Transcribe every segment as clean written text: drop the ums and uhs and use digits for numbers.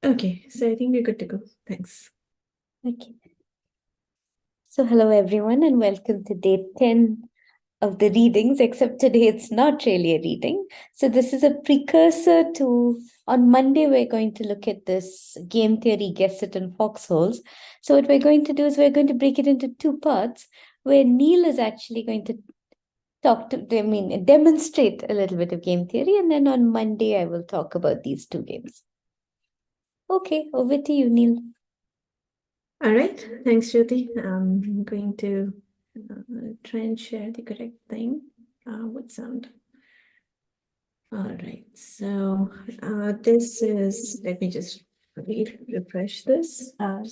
Okay, so I think we're good to go. Thanks. Okay. So, hello everyone, and welcome to day 10 of the readings, except today it's not really a reading. So, this is a precursor to on Monday, we're going to look at this game theory, guess it, and foxholes. So, what we're going to do is we're going to break it into two parts where Neil is actually going to demonstrate a little bit of game theory, and then on Monday, I will talk about these two games. Okay, over to you, Neil. All right, thanks, Jyoti. I'm going to try and share the correct thing with sound. All right, so this is, let me just refresh this. All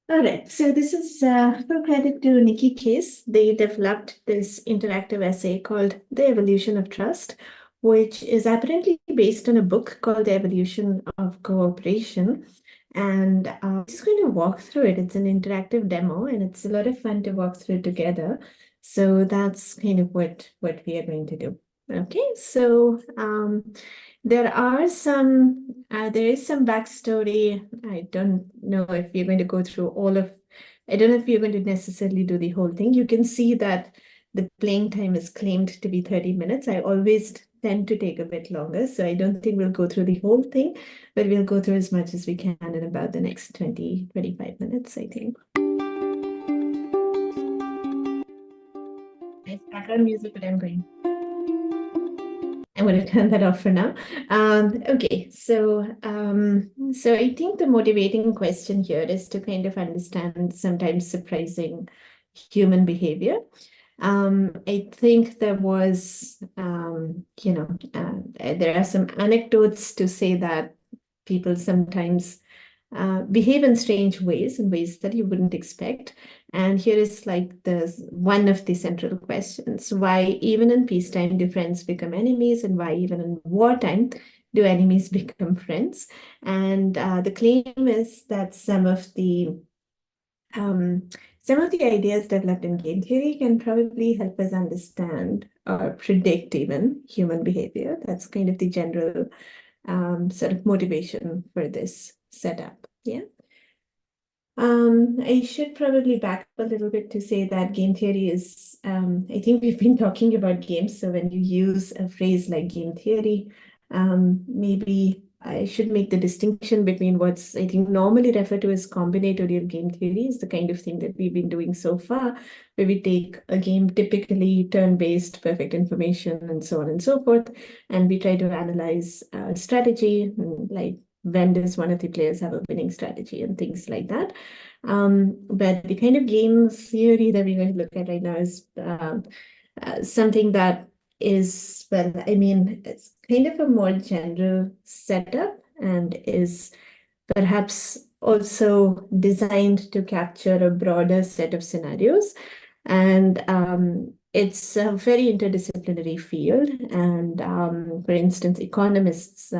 right, so this is full credit to Nikki Case. They developed this interactive essay called The Evolution of Trust, which is apparently based on a book called The Evolution of Cooperation. And I'm just going to walk through it. It's an interactive demo, and it's a lot of fun to walk through together. So that's kind of what we are going to do. Okay, so there is some backstory. I don't know if you're going to go through I don't know if you're going to necessarily do the whole thing. You can see that the playing time is claimed to be 30 minutes. I always tend to take a bit longer, so I don't think we'll go through the whole thing, but we'll go through as much as we can in about the next 25 minutes, I think. There's background music, but I'm going to turn that off for now. Okay, so I think the motivating question here is to kind of understand sometimes surprising human behavior. I think there are some anecdotes to say that people sometimes behave in strange ways, in ways that you wouldn't expect. And here is like one of the central questions: why, even in peacetime, do friends become enemies, and why, even in wartime, do enemies become friends? And the claim is that some of the ideas developed in game theory can probably help us understand or predict even human behavior. That's kind of the general sort of motivation for this setup. Yeah. I should probably back up a little bit to say that game theory is, I think we've been talking about games. So when you use a phrase like game theory, maybe I should make the distinction between what's, I think, normally referred to as combinatorial game theory is the kind of thing that we've been doing so far, where we take a game, typically turn-based, perfect information, and so on and so forth, and we try to analyze strategy, like when does one of the players have a winning strategy and things like that. But the kind of game theory that we're going to look at right now is something that is, well, I mean, it's kind of a more general setup and is perhaps also designed to capture a broader set of scenarios. And it's a very interdisciplinary field. And for instance, economists,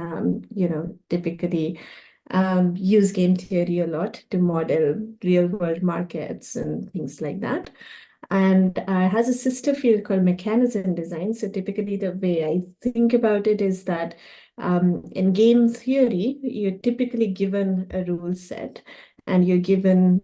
typically use game theory a lot to model real world markets and things like that. And has a sister field called mechanism design. So typically the way I think about it is that in game theory, you're typically given a rule set, and you're given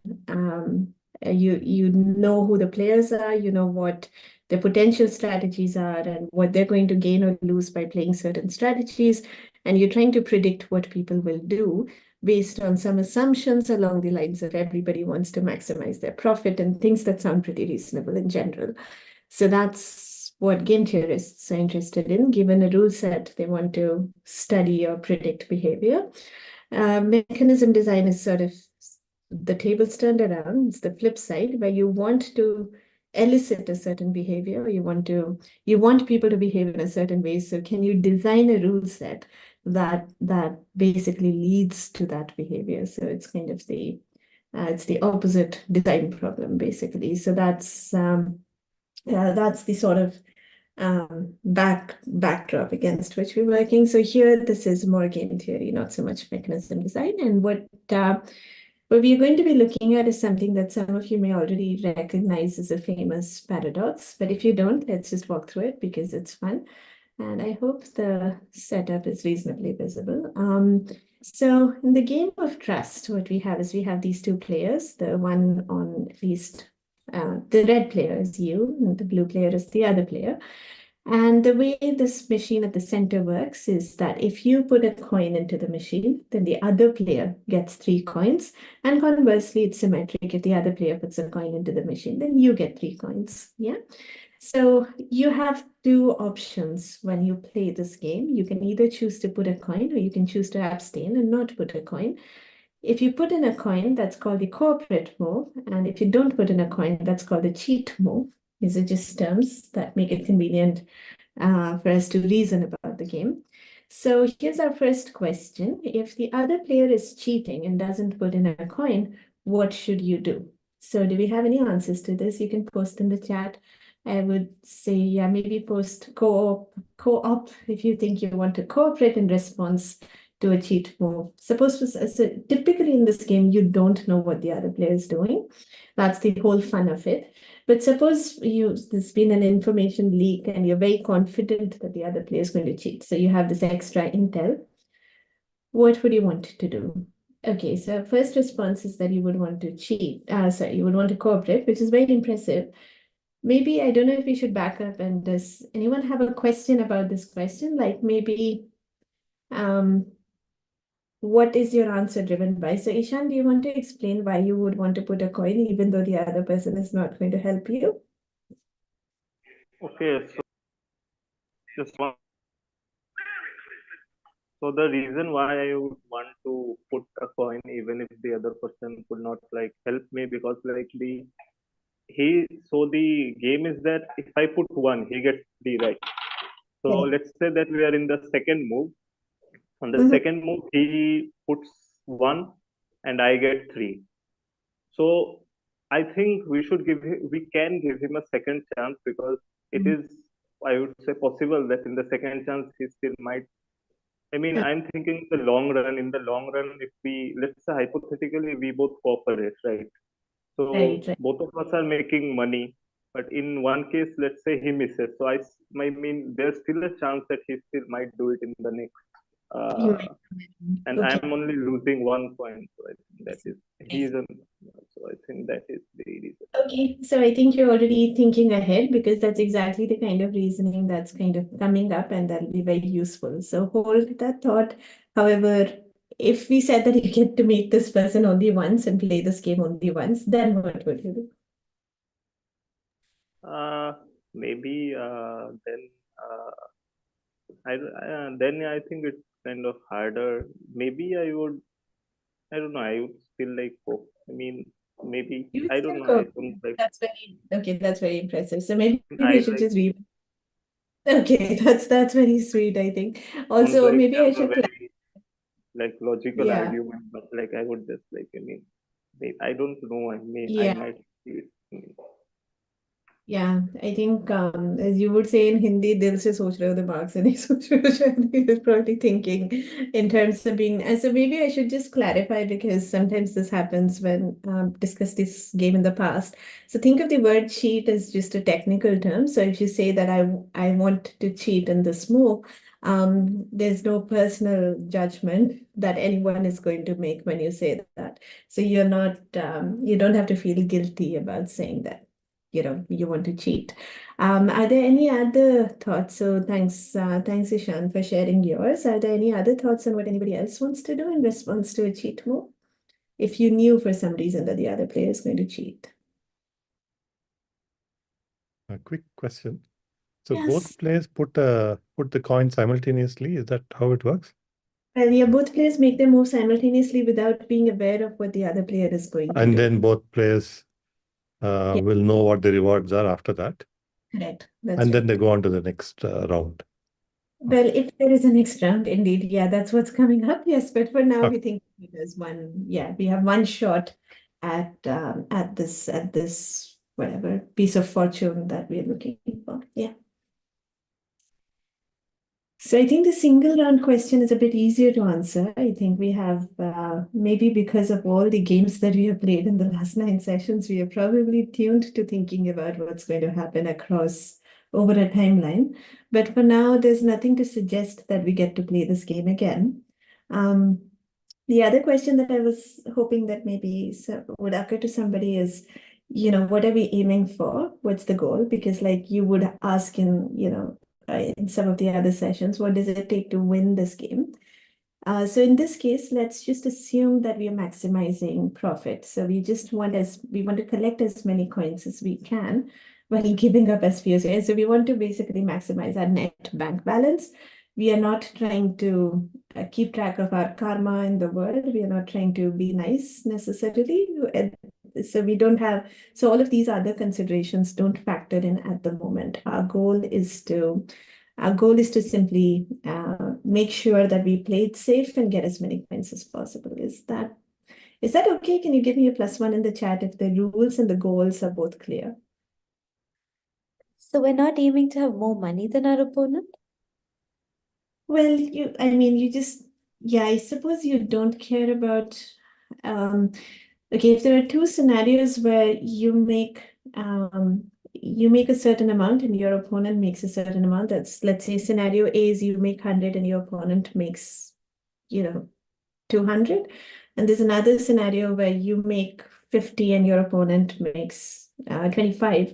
you know who the players are, you know what the potential strategies are, and what they're going to gain or lose by playing certain strategies, and you're trying to predict what people will do based on some assumptions along the lines of everybody wants to maximize their profit and things that sound pretty reasonable in general. So that's what game theorists are interested in. Given a rule set, they want to study or predict behavior. Mechanism design is sort of the tables turned around. It's the flip side, where you want to elicit a certain behavior. You want people to behave in a certain way. So can you design a rule set that basically leads to that behavior? So it's kind of it's the opposite design problem, basically. So that's the sort of backdrop against which we're working. So here, this is more game theory, not so much mechanism design. And what we're going to be looking at is something that some of you may already recognize as a famous paradox. But if you don't, let's just walk through it because it's fun. And I hope the setup is reasonably visible. So in the game of trust, what we have is we have these two players. The one on at least the red player is you, and the blue player is the other player. And the way this machine at the center works is that if you put a coin into the machine, then the other player gets 3 coins. And conversely, it's symmetric. If the other player puts a coin into the machine, then you get 3 coins. Yeah. So you have two options when you play this game. You can either choose to put a coin or you can choose to abstain and not put a coin. If you put in a coin, that's called the corporate move. And if you don't put in a coin, that's called the cheat move. These are just terms that make it convenient for us to reason about the game. So here's our first question. If the other player is cheating and doesn't put in a coin, what should you do? So do we have any answers to this? You can post in the chat. I would say, yeah, maybe post co-op if you think you want to cooperate in response to a cheat move. So typically in this game, you don't know what the other player is doing. That's the whole fun of it. But suppose there's been an information leak and you're very confident that the other player is going to cheat. So you have this extra intel. What would you want to do? Okay, so first response is that you would want to cheat. Sorry, you would want to cooperate, which is very impressive. Maybe I don't know if we should back up, and does anyone have a question about this question? Like maybe what is your answer driven by? So Ishan, do you want to explain why you would want to put a coin even though the other person is not going to help you? Okay, so just one. So the reason why I would want to put a coin, even if the other person could not like help me, because like the game is that if I put one, he gets three, right? So Right. let's say that we are in the second move. On the Mhm. second move, he puts one, and I get three. So I think we can give him a second chance, because it Mhm. is, I would say, possible that in the second chance he still might. I mean, I'm thinking in the long run, if let's say hypothetically, we both cooperate, right? Right, So right. both of us are making money, but in one case, let's say he misses. So I mean, there's still a chance that he still might do it in the next, You might. and Okay. I'm only losing 1 point. So I think that is, I he's a, so I think that is the reason. Okay, so I think you're already thinking ahead because that's exactly the kind of reasoning that's kind of coming up and that'll be very useful. So hold that thought. However, if we said that you get to meet this person only once and play this game only once, then what would you do? Maybe then then I think it's kind of harder. Maybe I don't know. I would still like hope. I mean, maybe You would I don't still know. I go. don't like. That's very okay. That's very impressive. So maybe we I should like just re. Okay, that's very sweet, I think. on Also, the maybe I have a should plan. very like logical Yeah, argument, but like I would just like. I mean, I don't know. I yeah. might. I mean, Yeah, I think as you would say in Hindi, दिल से सोच रहे हो दिमाग से नहीं सोच रहे हो शायद is probably thinking in terms of being. And so maybe I should just clarify because sometimes this happens when discuss this game in the past. So think of the word cheat as just a technical term. So if you say that I want to cheat in this move, there's no personal judgment that anyone is going to make when you say that. So you're not you don't have to feel guilty about saying that you want to cheat. Are there any other thoughts? So thanks Ishan for sharing yours. Are there any other thoughts on what anybody else wants to do in response to a cheat move? If you knew for some reason that the other player is going to cheat. A quick question. So Yes. both players put the coin simultaneously. Is that how it works? Well, yeah, both players make their move simultaneously without being aware of what the other player is going to And do. then both players Yeah, will know what the rewards are after that. correct. That's And then right. they go on to the next round. Well, if there is a next round, indeed, yeah, that's what's coming up. Yes, but for now, we Okay. think it is one. Yeah, we have one shot at this whatever piece of fortune that we're looking for. Yeah. So I think the single round question is a bit easier to answer. I think we have maybe because of all the games that we have played in the last 9 sessions, we are probably tuned to thinking about what's going to happen across over a timeline. But for now, there's nothing to suggest that we get to play this game again. The other question that I was hoping that maybe would occur to somebody is, what are we aiming for? What's the goal? Because like you would ask in some of the other sessions, what does it take to win this game? So in this case, let's just assume that we are maximizing profit. So we want to collect as many coins as we can while giving up as few as we. So we want to basically maximize our net bank balance. We are not trying to keep track of our karma in the world. We are not trying to be nice necessarily. So we don't have, so all of these other considerations don't factor in at the moment. Our goal is to simply make sure that we play it safe and get as many points as possible. Is that okay? Can you give me a +1 in the chat if the rules and the goals are both clear? So we're not aiming to have more money than our opponent? Well, I suppose you don't care about, okay, if there are two scenarios where you make a certain amount and your opponent makes a certain amount, let's say scenario A is you make 100 and your opponent makes, 200. And there's another scenario where you make 50 and your opponent makes 25.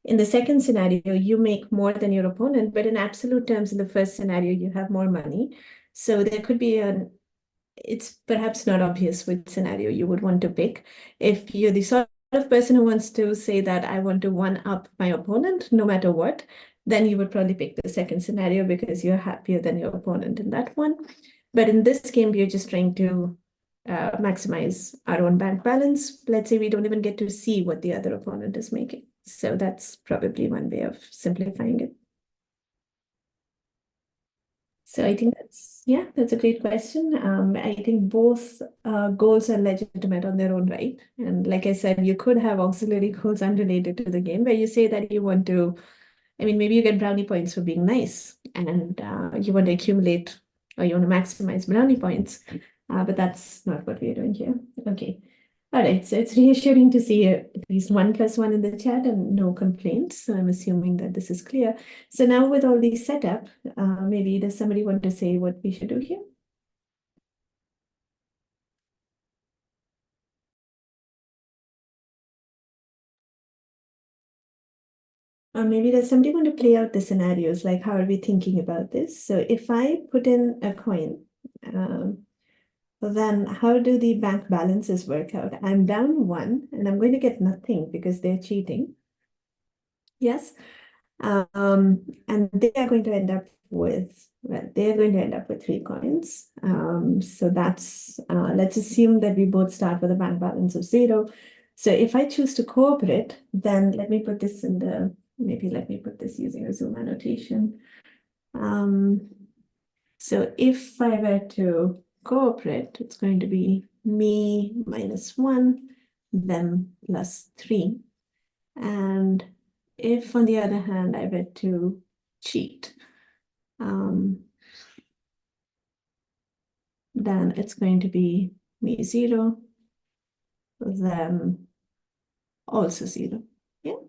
In the second scenario, you make more than your opponent, but in absolute terms, in the first scenario, you have more money. So there could be it's perhaps not obvious which scenario you would want to pick. If you're the sort of person who wants to say that I want to one-up my opponent no matter what, then you would probably pick the second scenario because you're happier than your opponent in that one. But in this game, we're just trying to maximize our own bank balance. Let's say we don't even get to see what the other opponent is making. So that's probably one way of simplifying it. So I think that's a great question. I think both goals are legitimate on their own right. And like I said, you could have auxiliary goals unrelated to the game where you say that you want to, maybe you get brownie points for being nice and you want to accumulate or you want to maximize brownie points. But that's not what we're doing here. Okay. All right. So it's reassuring to see at least 1 + 1 in the chat and no complaints. So I'm assuming that this is clear. So now with all these set up, maybe does somebody want to say what we should do here? Or maybe does somebody want to play out the scenarios? Like, how are we thinking about this? So if I put in a coin, then how do the bank balances work out? I'm down 1 and I'm going to get nothing because they're cheating. Yes. And they are going to end up with, they're going to end up with 3 coins. So that's, let's assume that we both start with a bank balance of 0. So if I choose to cooperate, then let me put this maybe let me put this using a Zoom annotation. So if I were to cooperate, it's going to be me -1, them +3. And if, on the other hand, I were to cheat, then it's going to be me 0, them also 0. Yeah,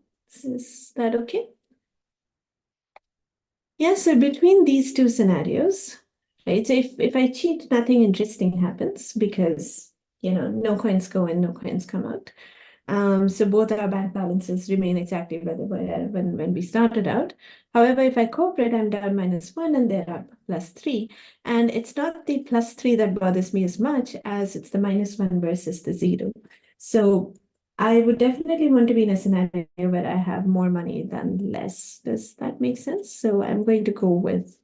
is that okay? Yeah, so between these two scenarios, right? So if I cheat, nothing interesting happens because, no coins go in, no coins come out. So both our bank balances remain exactly where they were when we started out. However, if I cooperate, I'm down -1 and they're up +3. And it's not the +3 that bothers me as much as it's the -1 versus the 0. So I would definitely want to be in a scenario where I have more money than less. Does that make sense? So I'm going to go with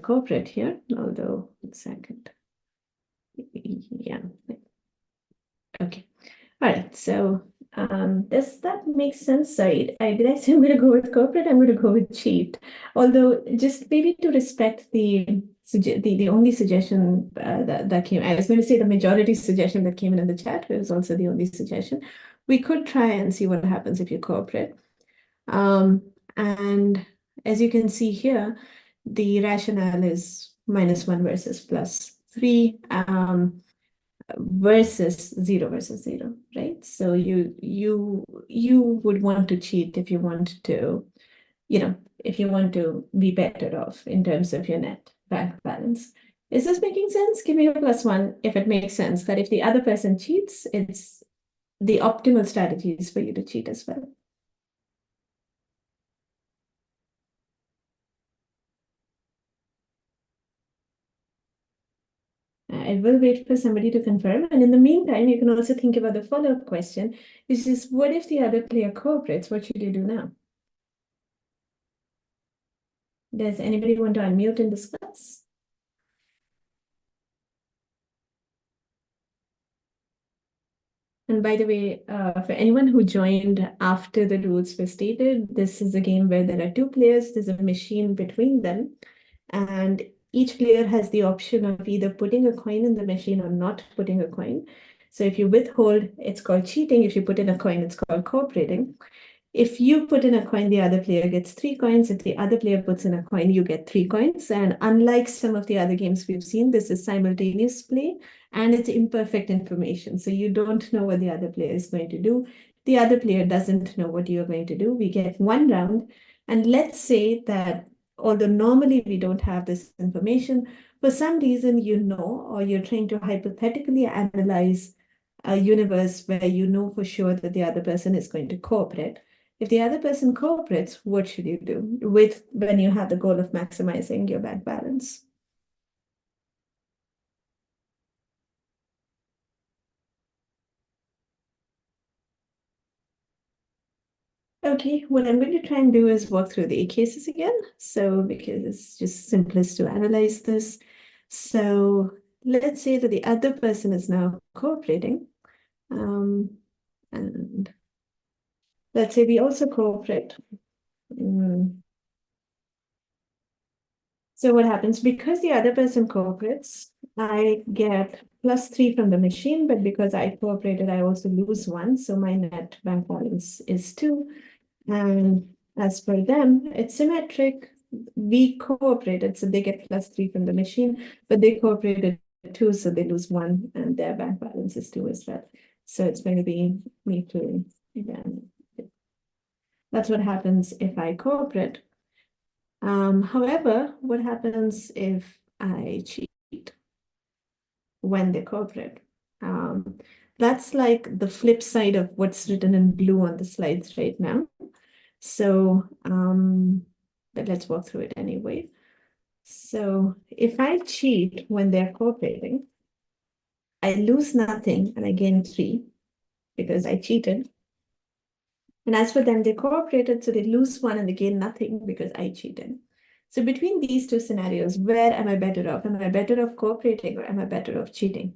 cooperate here, although 1 second. Yeah. Okay. All right. So does that make sense? Sorry, did I say I'm going to go with corporate? I'm going to go with cheat. Although just maybe to respect the only suggestion that came, I was going to say the majority suggestion that came in the chat was also the only suggestion. We could try and see what happens if you cooperate. And as you can see here, the rationale is -1 versus +3. Versus 0 versus 0, right? right? So you would want to cheat if you want to, if you want to be better off in terms of your net bank balance. Is this making sense? Give me a +1 if it makes sense that if the other person cheats, it's the optimal strategy is for you to cheat as well. I will wait for somebody to confirm. And in the meantime, you can also think about the follow-up question, which is what if the other player cooperates? What should you do now? Does anybody want to unmute and discuss? And by the way, for anyone who joined after the rules were stated, this is a game where there are two players, there's a machine between them, and each player has the option of either putting a coin in the machine or not putting a coin. So if you withhold, it's called cheating. If you put in a coin, it's called cooperating. If you put in a coin, the other player gets 3 coins. If the other player puts in a coin, you get 3 coins. And unlike some of the other games we've seen, this is simultaneous play and it's imperfect information. So you don't know what the other player is going to do. The other player doesn't know what you're going to do. We get 1 round. And let's say that although normally we don't have this information, for some reason you know, or you're trying to hypothetically analyze a universe where you know for sure that the other person is going to cooperate. If the other person cooperates, what should you do when you have the goal of maximizing your bank balance? Okay, what I'm going to try and do is walk through the cases again. So because it's just simplest to analyze this. So let's say that the other person is now cooperating. And let's say we also cooperate. So what happens, because the other person cooperates, I get +3 from the machine, but because I cooperated, I also lose 1. So my net bank balance is 2. And as for them, it's symmetric. We cooperated, so they get +3 from the machine, but they cooperated too, so they lose 1, and their bank balance is 2 as well. So it's going to be me too again. That's what happens if I cooperate. However, what happens if I cheat when they cooperate? That's like the flip side of what's written in blue on the slides right now. So, but let's walk through it anyway. So if I cheat when they're cooperating, I lose nothing and I gain 3 because I cheated. And as for them, they cooperated, so they lose 1 and they gain nothing because I cheated. So between these two scenarios, where am I better off? Am I better off cooperating or am I better off cheating?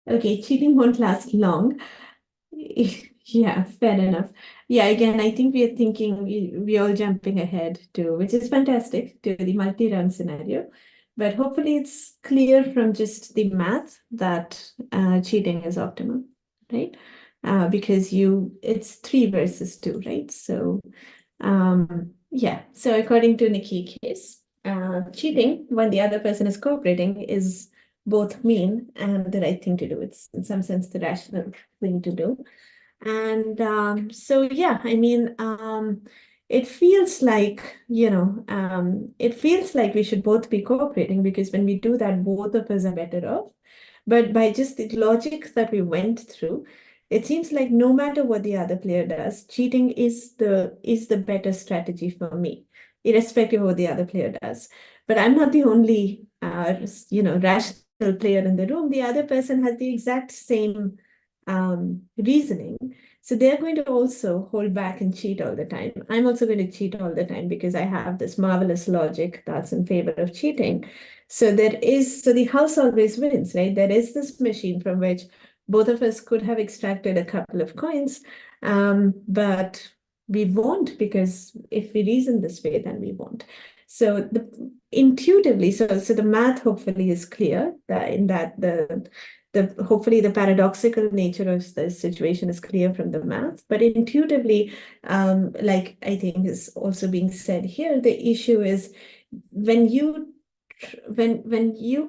Okay, cheating won't last long. Yeah, fair enough. Yeah, again, I think we are thinking we're all jumping ahead to, which is fantastic, to the multi-round scenario. But hopefully it's clear from just the math that cheating is optimal, right? Because it's 3 versus 2, right? So yeah, so according to Nikki case, cheating when the other person is cooperating is both mean and the right thing to do. It's in some sense the rational thing to do. And so yeah, I mean, it feels like, it feels like we should both be cooperating because when we do that, both of us are better off. But by just the logic that we went through, it seems like no matter what the other player does, cheating is the better strategy for me, irrespective of what the other player does. But I'm not the only rational player in the room. The other person has the exact same reasoning. So they're going to also hold back and cheat all the time. I'm also going to cheat all the time because I have this marvelous logic that's in favor of cheating. So the house always wins, right? There is this machine from which both of us could have extracted a couple of coins, but we won't, because if we reason this way, then we won't. So intuitively, so the math hopefully is clear that in that hopefully the paradoxical nature of the situation is clear from the math, but intuitively, like I think is also being said here, the issue is when you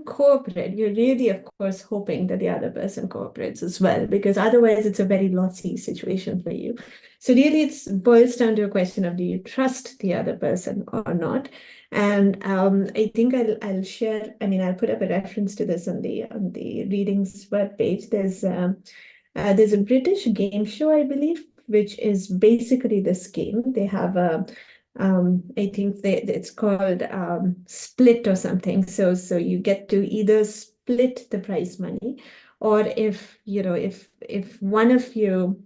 cooperate, you're really, of course, hoping that the other person cooperates as well, because otherwise it's a very lossy situation for you. So really, it boils down to a question of, do you trust the other person or not? And I think I'll share. I mean, I'll put up a reference to this on the readings webpage. There's a British game show, I believe, which is basically this game. They have a I think it's called split or something. So you get to either split the prize money, or if one of you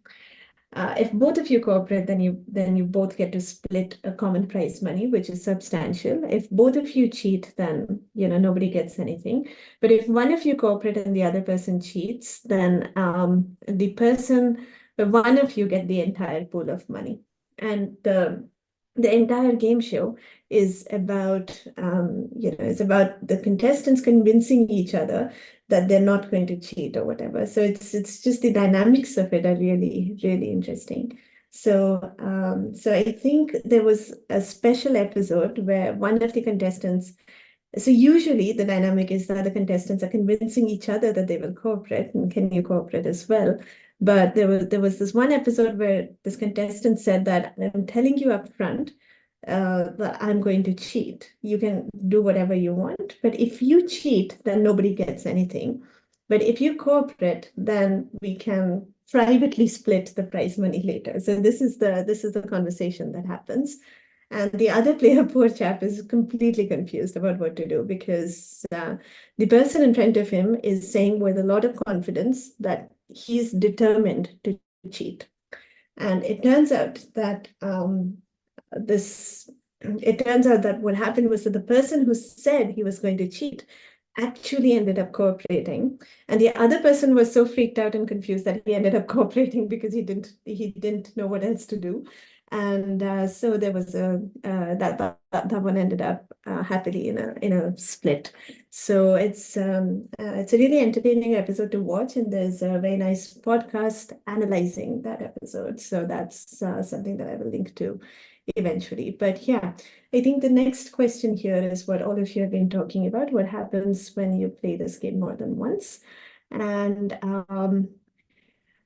if both of you cooperate, then you both get to split a common prize money, which is substantial. If both of you cheat, then nobody gets anything. But if one of you cooperate and the other person cheats, then one of you get the entire pool of money. And the entire game show is about the contestants convincing each other that they're not going to cheat or whatever. So it's just the dynamics of it are really, really interesting. So I think there was a special episode where one of the contestants. So usually the dynamic is that the contestants are convincing each other that they will cooperate, and can you cooperate as well? But there was this one episode where this contestant said that, I'm telling you up front that I'm going to cheat. You can do whatever you want, but if you cheat, then nobody gets anything. But if you cooperate, then we can privately split the prize money later. So this is the conversation that happens. And the other player, poor chap, is completely confused about what to do, because the person in front of him is saying with a lot of confidence that he's determined to cheat. And it turns out that what happened was that the person who said he was going to cheat actually ended up cooperating, and the other person was so freaked out and confused that he ended up cooperating because he didn't know what else to do. And so there was that one ended up happily in a split. So it's a really entertaining episode to watch, and there's a very nice podcast analyzing that episode. So that's something that I will link to eventually. But yeah, I think the next question here is what all of you have been talking about. What happens when you play this game more than once? And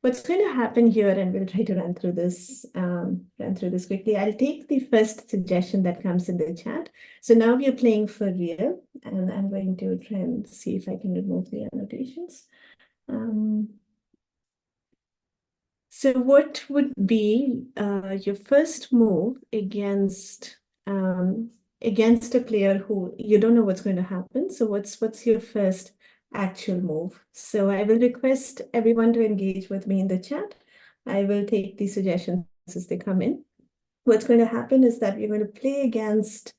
what's going to happen here, and we'll try to run through this quickly. I'll take the first suggestion that comes in the chat. So now we are playing for real, and I'm going to try and see if I can remove the annotations. So what would be your first move against a player who you don't know what's going to happen? So what's your first actual move? So I will request everyone to engage with me in the chat. I will take the suggestions as they come in. What's going to happen is that we're going to play against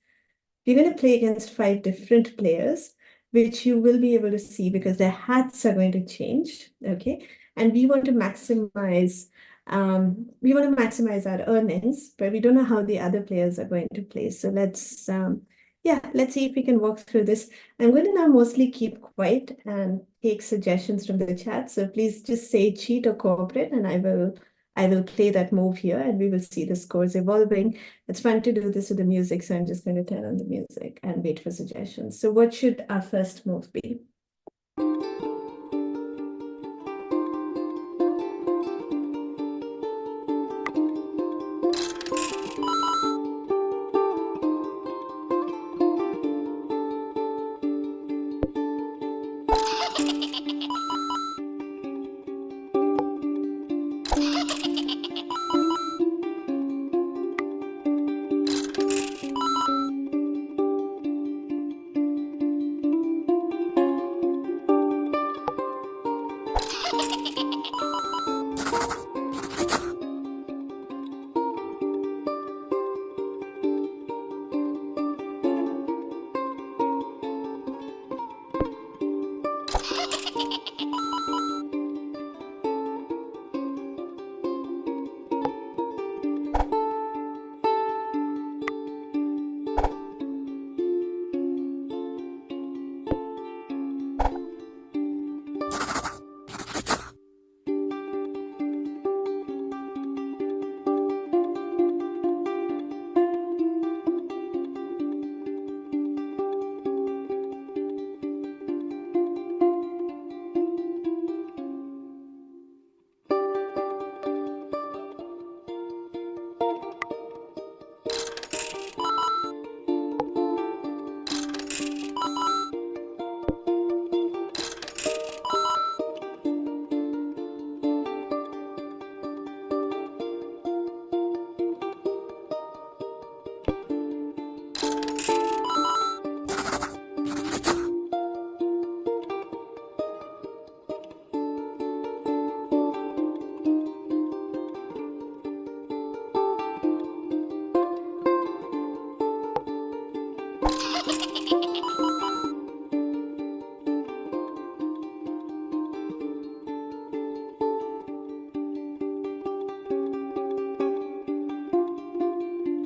5 different players, which you will be able to see because their hats are going to change. Okay. And we want to maximize our earnings, but we don't know how the other players are going to play. So let's see if we can walk through this. I'm going to now mostly keep quiet and take suggestions from the chat. So please just say cheat or cooperate, and I will play that move here, and we will see the scores evolving. It's fun to do this with the music, so I'm just going to turn on the music and wait for suggestions. So what should our first move be?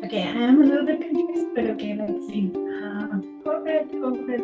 Okay, I am a little bit confused, but okay, let's see. Corporate, okay.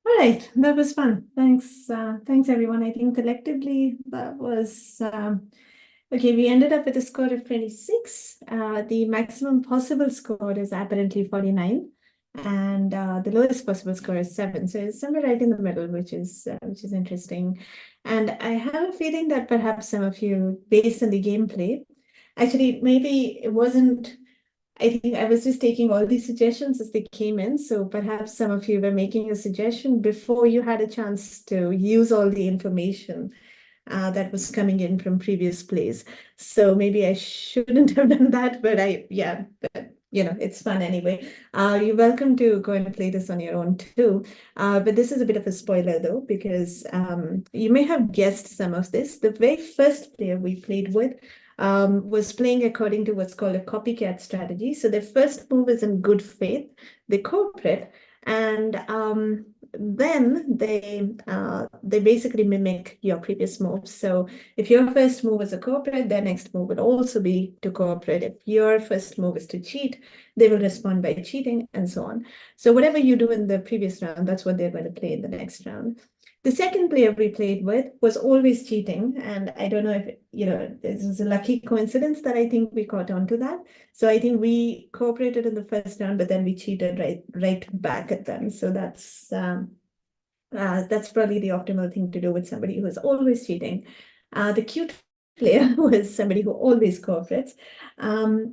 All right, that was fun. Thanks everyone. I think collectively that was okay. We ended up with a score of 26. The maximum possible score is apparently 49, and the lowest possible score is 7. So it's somewhere right in the middle, which is interesting. And I have a feeling that perhaps some of you, based on the gameplay, actually maybe it wasn't. I think I was just taking all these suggestions as they came in. So perhaps some of you were making a suggestion before you had a chance to use all the information that was coming in from previous plays. So maybe I shouldn't have done that, but it's fun anyway. You're welcome to go and play this on your own too. But this is a bit of a spoiler though, because you may have guessed some of this. The very first player we played with was playing according to what's called a copycat strategy. So their first move is in good faith, they cooperate, and then they basically mimic your previous moves. So if your first move is a cooperate, their next move will also be to cooperate. If your first move is to cheat, they will respond by cheating, and so on. So whatever you do in the previous round, that's what they're going to play in the next round. The second player we played with was always cheating, and I don't know if this is a lucky coincidence that I think we caught on to that. So I think we cooperated in the first round, but then we cheated right back at them. So that's probably the optimal thing to do with somebody who is always cheating. The cute player was somebody who always cooperates.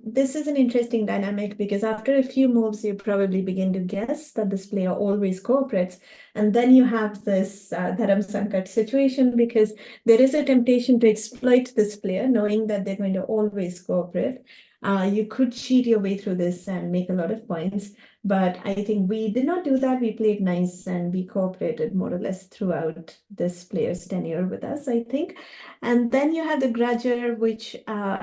This is an interesting dynamic because after a few moves, you probably begin to guess that this player always cooperates. And then you have this Dharam Sankat situation because there is a temptation to exploit this player, knowing that they're going to always cooperate. You could cheat your way through this and make a lot of points. But I think we did not do that. We played nice and we cooperated more or less throughout this player's tenure with us, I think. And then you have the grudger, which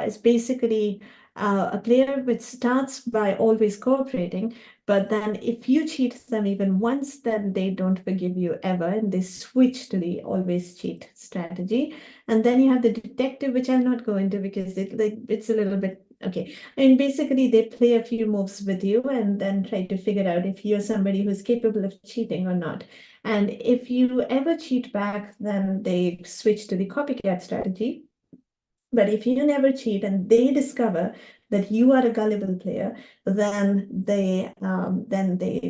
is basically a player which starts by always cooperating. But then if you cheat them even once, then they don't forgive you ever. And they switch to the always cheat strategy. And then you have the detective, which I'll not go into because it's a little bit okay. And basically, they play a few moves with you and then try to figure out if you're somebody who's capable of cheating or not. And if you ever cheat back, then they switch to the copycat strategy. But if you never cheat and they discover that you are a gullible player, then they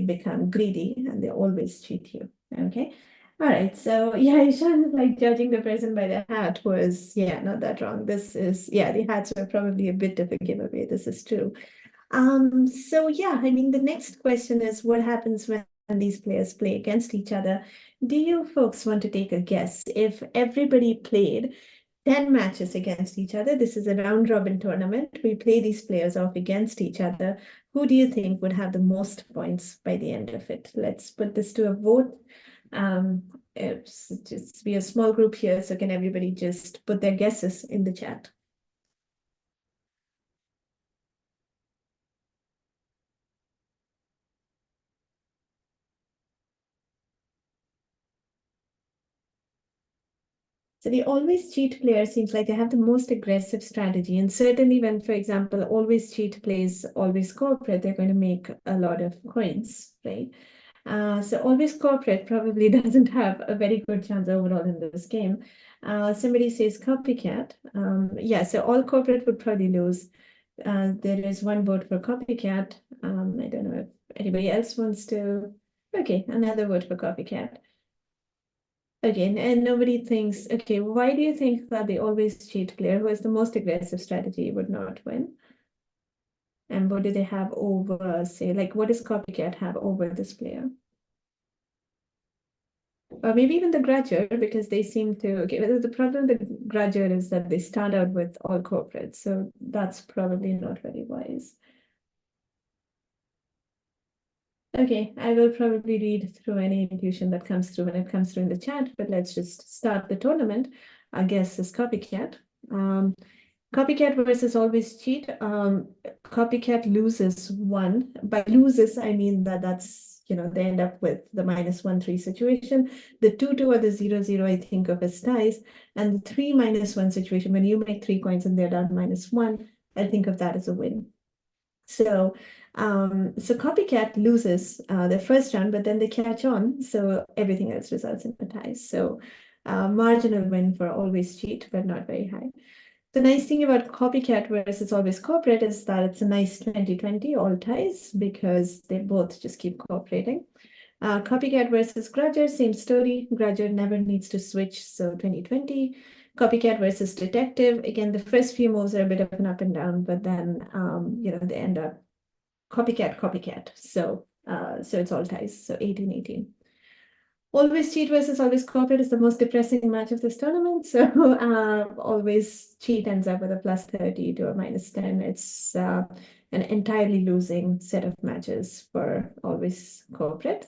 become greedy and they always cheat you. Okay. All right, so yeah, Ishan is like judging the person by the hat was, not that wrong. The hats were probably a bit of a giveaway. This is true. So yeah, I mean, the next question is what happens when these players play against each other? Do you folks want to take a guess? If everybody played 10 matches against each other, this is a round robin tournament. We play these players off against each other. Who do you think would have the most points by the end of it? Let's put this to a vote. It's just be a small group here, so can everybody just put their guesses in the chat? So the always cheat player seems like they have the most aggressive strategy. And certainly when, for example, always cheat plays always corporate, they're going to make a lot of coins, right? So always corporate probably doesn't have a very good chance overall in this game. Somebody says copycat. Yeah, so all corporate would probably lose. There is one vote for copycat. I don't know if anybody else wants to. Okay, another vote for copycat. Again, and nobody thinks, okay, why do you think that the always cheat player who has the most aggressive strategy would not win? And what do they have over, say, like what does copycat have over this player? Or maybe even the grudger, because they seem to, okay, the problem with the grudger is that they start out with all corporate, so that's probably not very wise. Okay, I will probably read through any intuition that comes through when it comes through in the chat, but let's just start the tournament. Our guess is copycat. Copycat versus always cheat. Copycat loses one. By loses, I mean that's, they end up with the -1-3 situation. The 2-2 or the 0-0, I think of as ties. And the 3-1 situation, when you make 3 coins and they're down -1, I think of that as a win. So, copycat loses the first round, but then they catch on. So everything else results in a tie. So marginal win for always cheat, but not very high. The nice thing about copycat versus always corporate is that it's a nice 20-20 all ties because they both just keep cooperating. Copycat versus grudger, same story. Grudger never needs to switch, so 20-20. Copycat versus detective. Again, the first few moves are a bit of an up and down, but then they end up copycat. So it's all ties. So 18-18. Always cheat versus always corporate is the most depressing match of this tournament. So always cheat ends up with a +30 to a -10. It's an entirely losing set of matches for always corporate.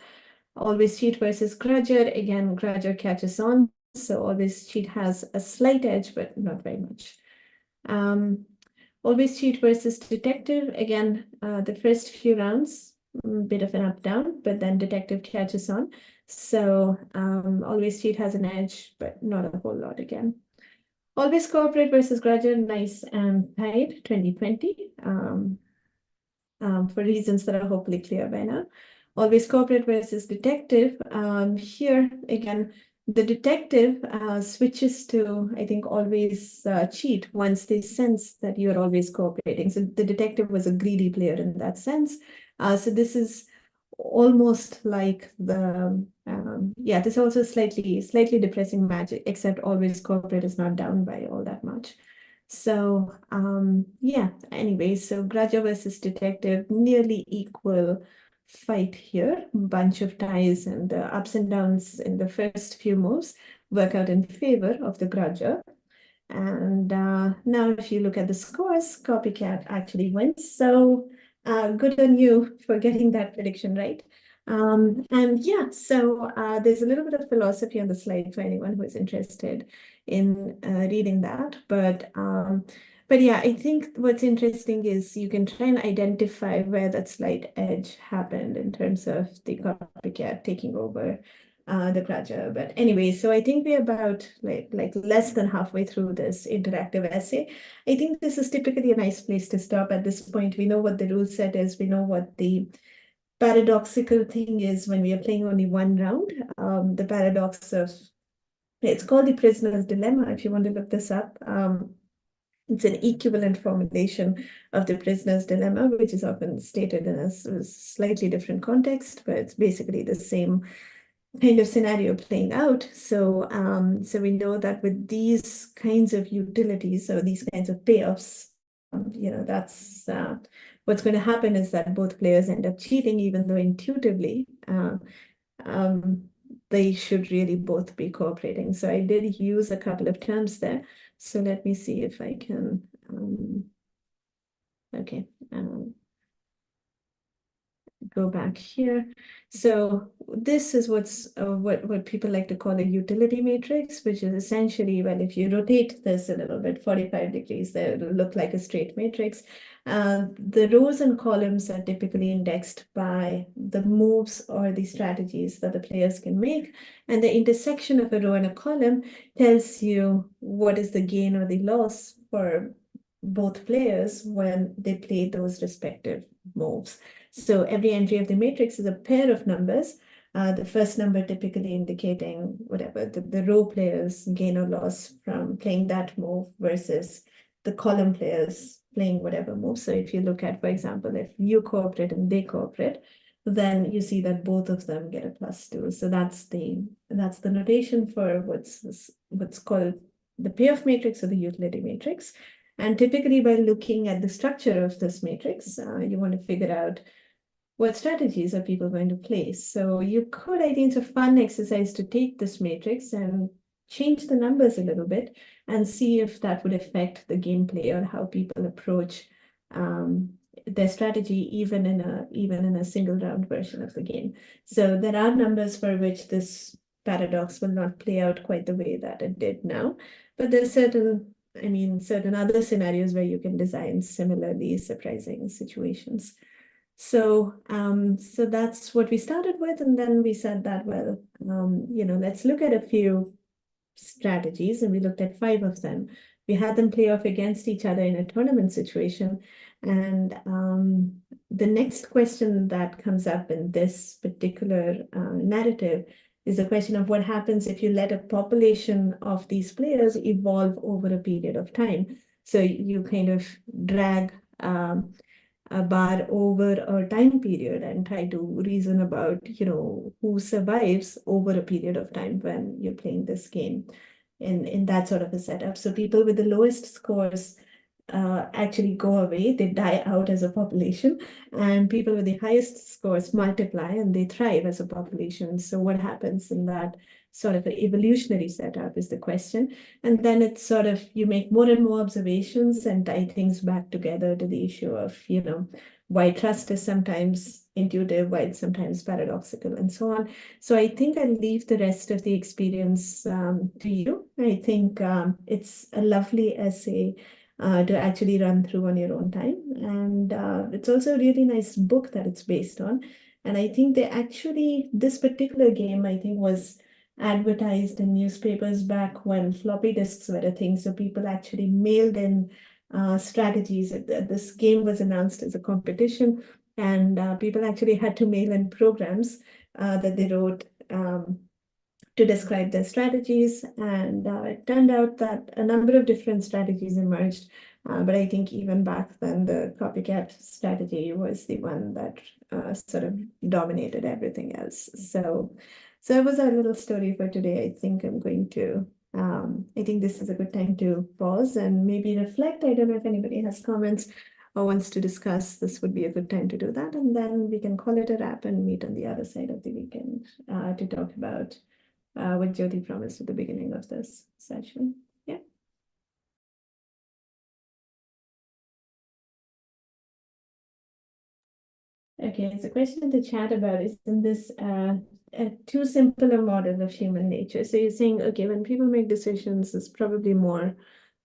Always cheat versus grudger. Again, grudger catches on. So always cheat has a slight edge, but not very much. Always cheat versus detective. Again, the first few rounds, bit of an up-down, but then detective catches on. So always cheat has an edge, but not a whole lot again. Always corporate versus grudger, nice and tied, 20-20, for reasons that are hopefully clear by now. Always corporate versus detective. Here, again, the detective switches to, I think, always cheat once they sense that you're always cooperating. So the detective was a greedy player in that sense. So this is almost like the, this is also slightly depressing match, except always corporate is not down by all that much. So, anyway, so grudger versus detective, nearly equal fight here. Bunch of ties and the ups and downs in the first few moves work out in favor of the grudger. And now if you look at the scores, copycat actually wins. So good on you for getting that prediction right. So there's a little bit of philosophy on the slide for anyone who is interested in reading that. But yeah, I think what's interesting is you can try and identify where that slight edge happened in terms of the copycat taking over the grudger. But anyway, so I think we're about like less than halfway through this interactive essay. I think this is typically a nice place to stop at this point. We know what the rule set is. We know what the paradoxical thing is when we are playing only one round. The paradox of, it's called the prisoner's dilemma, if you want to look this up. It's an equivalent formulation of the prisoner's dilemma, which is often stated in a slightly different context, but it's basically the same kind of scenario playing out. So, so we know that with these kinds of utilities or these kinds of payoffs, that's what's going to happen is that both players end up cheating, even though intuitively they should really both be cooperating. So I did use a couple of terms there. So let me see if I can. Okay. go back here. So this is what people like to call a utility matrix, which is essentially, well, if you rotate this a little bit, 45 degrees, there it'll look like a straight matrix. The rows and columns are typically indexed by the moves or the strategies that the players can make. And the intersection of a row and a column tells you what is the gain or the loss for both players when they play those respective moves. So every entry of the matrix is a pair of numbers. The first number typically indicating whatever the row players gain or loss from playing that move versus the column players playing whatever move. So if you look at, for example, if you cooperate and they cooperate, then you see that both of them get a +2. So that's the notation for what's called the payoff matrix or the utility matrix. And typically by looking at the structure of this matrix, you want to figure out what strategies are people going to play. So you could, I think it's a fun exercise to take this matrix and change the numbers a little bit and see if that would affect the gameplay or how people approach their strategy even in a single round version of the game. So there are numbers for which this paradox will not play out quite the way that it did now, but there's certain other scenarios where you can design similarly surprising situations. So that's what we started with, and then we said that, well, let's look at a few strategies, and we looked at 5 of them. We had them play off against each other in a tournament situation, and the next question that comes up in this particular narrative is the question of what happens if you let a population of these players evolve over a period of time. So you kind of drag a bar over a time period and try to reason about, who survives over a period of time when you're playing this game in that sort of a setup. So people with the lowest scores actually go away, they die out as a population, and people with the highest scores multiply and they thrive as a population. So what happens in that sort of an evolutionary setup is the question. And then it's sort of, you make more and more observations and tie things back together to the issue of, why trust is sometimes intuitive, why it's sometimes paradoxical, and so on. So I think I'll leave the rest of the experience to you. I think it's a lovely essay to actually run through on your own time. And it's also a really nice book that it's based on. And I think this particular game, I think, was advertised in newspapers back when floppy disks were a thing. So people actually mailed in strategies. This game was announced as a competition, and people actually had to mail in programs that they wrote to describe their strategies. And it turned out that a number of different strategies emerged. But I think even back then, the copycat strategy was the one that sort of dominated everything else. So it was our little story for today. I think I think this is a good time to pause and maybe reflect. I don't know if anybody has comments or wants to discuss. This would be a good time to do that. And then we can call it a wrap and meet on the other side of the weekend to talk about what Jyoti promised at the beginning of this session. Yeah. Okay, so question in the chat about, isn't this a too simple a model of human nature? So you're saying, okay, when people make decisions, there's probably more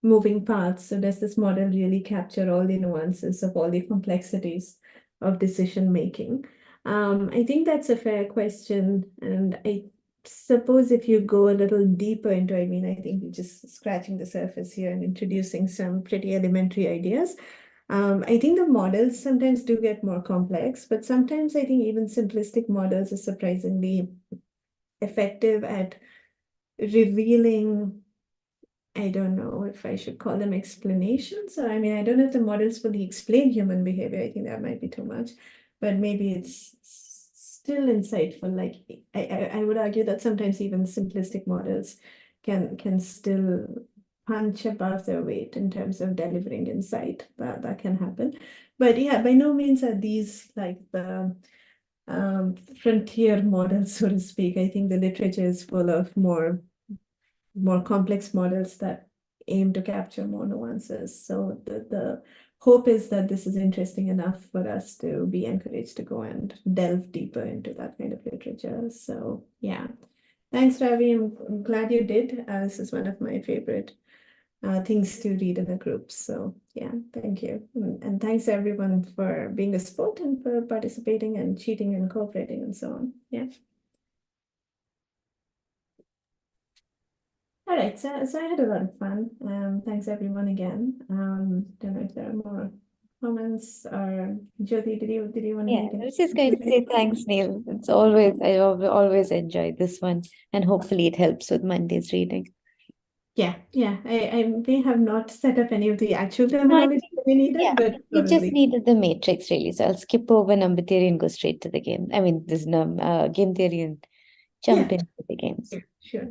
moving parts. So does this model really capture all the nuances of all the complexities of decision making? I think that's a fair question. And I suppose if you go a little deeper into, I think you're just scratching the surface here and introducing some pretty elementary ideas. I think the models sometimes do get more complex, but sometimes I think even simplistic models are surprisingly effective at revealing, I don't know if I should call them explanations. I don't know if the models fully explain human behavior. I think that might be too much, but maybe it's still insightful. Like I would argue that sometimes even simplistic models can still punch above their weight in terms of delivering insight. That can happen. But yeah, by no means are these like the frontier models, so to speak. I think the literature is full of more complex models that aim to capture more nuances. So the hope is that this is interesting enough for us to be encouraged to go and delve deeper into that kind of literature. So yeah, thanks, Ravi. I'm glad you did. This is one of my favorite things to read in a group. So yeah, thank you. And thanks everyone for being a sport and for participating and cheating and cooperating and so on. Yeah. All right, so I had a lot of fun. Thanks everyone again. Don't know if there are more comments or Jyoti, did you want to Yeah, make I was just going to say thanks, Neil. It's always, I always enjoyed this one, and hopefully it helps with Monday's reading. Yeah, I may have not set up any of the actual terminology that we needed, Yeah, but you just probably. needed the matrix, really. So I'll skip over number theory and go straight to the game. I mean, this game theory and jump Yeah. into the games. Sure.